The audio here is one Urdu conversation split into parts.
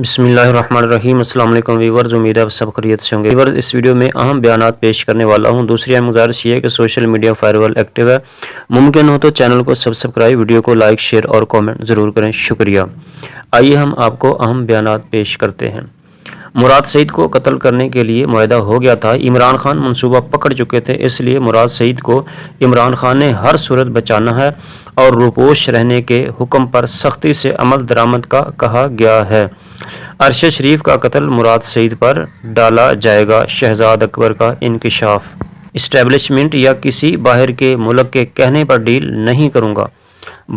بسم اللہ الرحمن الرحیم۔ السلام علیکم ویورز، امید ہے آپ سب خیریت سے ہوں گے۔ ویورز، اس ویڈیو میں اہم بیانات پیش کرنے والا ہوں۔ دوسری اہم گزارش یہ ہے کہ سوشل میڈیا فائر وال ایکٹیو ہے، ممکن ہو تو چینل کو سبسکرائب، ویڈیو کو لائک، شیئر اور کامنٹ ضرور کریں، شکریہ۔ آئیے ہم آپ کو اہم بیانات پیش کرتے ہیں۔ مراد سعید کو قتل کرنے کے لیے معاہدہ ہو گیا تھا۔ عمران خان منصوبہ پکڑ چکے تھے، اس لیے مراد سعید کو عمران خان نے ہر صورت بچانا ہے اور روپوش رہنے کے حکم پر سختی سے عمل درآمد کا کہا گیا ہے۔ ارشد شریف کا قتل مراد سعید پر ڈالا جائے گا، شہزاد اکبر کا انکشاف۔ اسٹیبلشمنٹ یا کسی باہر کے ملک کے کہنے پر ڈیل نہیں کروں گا،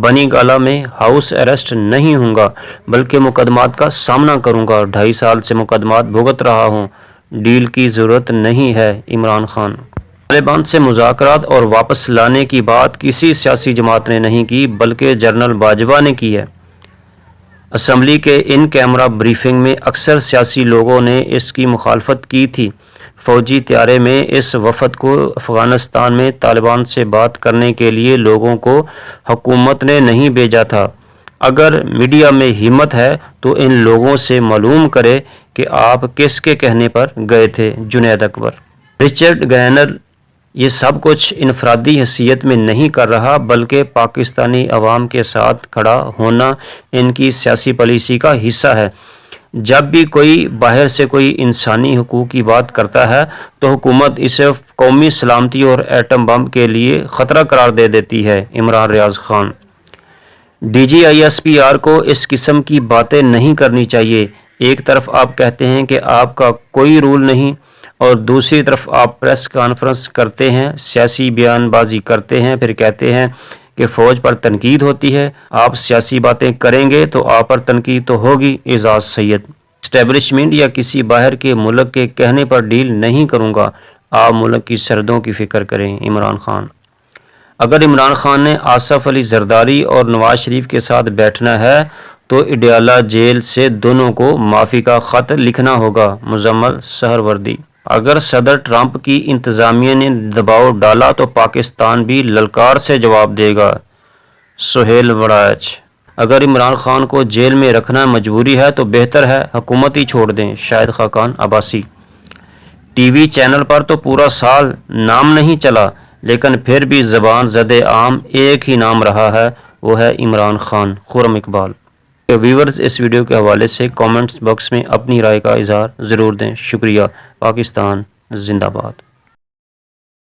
بنی گالہ میں ہاؤس اریسٹ نہیں ہوں گا بلکہ مقدمات کا سامنا کروں گا، 2.5 سال سے مقدمات بھگت رہا ہوں، ڈیل کی ضرورت نہیں ہے، عمران خان۔ طالبان سے مذاکرات اور واپس لانے کی بات کسی سیاسی جماعت نے نہیں کی بلکہ جنرل باجوہ نے کی ہے۔ اسمبلی کے ان کیمرہ بریفنگ میں اکثر سیاسی لوگوں نے اس کی مخالفت کی تھی۔ فوجی طیارے میں اس وفد کو افغانستان میں طالبان سے بات کرنے کے لیے لوگوں کو حکومت نے نہیں بھیجا تھا۔ اگر میڈیا میں ہمت ہے تو ان لوگوں سے معلوم کرے کہ آپ کس کے کہنے پر گئے تھے۔ جنید اکبر۔ رچرڈ گینر یہ سب کچھ انفرادی حیثیت میں نہیں کر رہا بلکہ پاکستانی عوام کے ساتھ کھڑا ہونا ان کی سیاسی پالیسی کا حصہ ہے۔ جب بھی کوئی باہر سے کوئی انسانی حقوق کی بات کرتا ہے تو حکومت اسے قومی سلامتی اور ایٹم بم کے لیے خطرہ قرار دے دیتی ہے۔ عمران ریاض خان۔ DGISPR کو اس قسم کی باتیں نہیں کرنی چاہیے۔ ایک طرف آپ کہتے ہیں کہ آپ کا کوئی رول نہیں اور دوسری طرف آپ پریس کانفرنس کرتے ہیں، سیاسی بیان بازی کرتے ہیں، پھر کہتے ہیں کہ فوج پر تنقید ہوتی ہے۔ آپ سیاسی باتیں کریں گے تو آپ پر تنقید تو ہوگی۔ اعزاز سید۔ اسٹیبلشمنٹ یا کسی باہر کے ملک کے کہنے پر ڈیل نہیں کروں گا، آپ ملک کی سرحدوں کی فکر کریں۔ عمران خان۔ اگر عمران خان نے آصف علی زرداری اور نواز شریف کے ساتھ بیٹھنا ہے تو اڈیالہ جیل سے دونوں کو معافی کا خط لکھنا ہوگا۔ مزمل سہروردی۔ اگر صدر ٹرمپ کی انتظامیہ نے دباؤ ڈالا تو پاکستان بھی للکار سے جواب دے گا۔ سہیل وڑائچ۔ اگر عمران خان کو جیل میں رکھنا مجبوری ہے تو بہتر ہے حکومت ہی چھوڑ دیں۔ Shahid Khaqan Abbasi. T V channel پر تو پورا سال نام نہیں چلا لیکن پھر بھی زبان زد عام ایک ہی نام رہا ہے، وہ ہے عمران خان۔ خرم اقبال۔ ویورز، اس ویڈیو کے حوالے سے کامنٹس باکس میں اپنی رائے کا اظہار ضرور دیں، شکریہ۔ پاکستان زندہ باد۔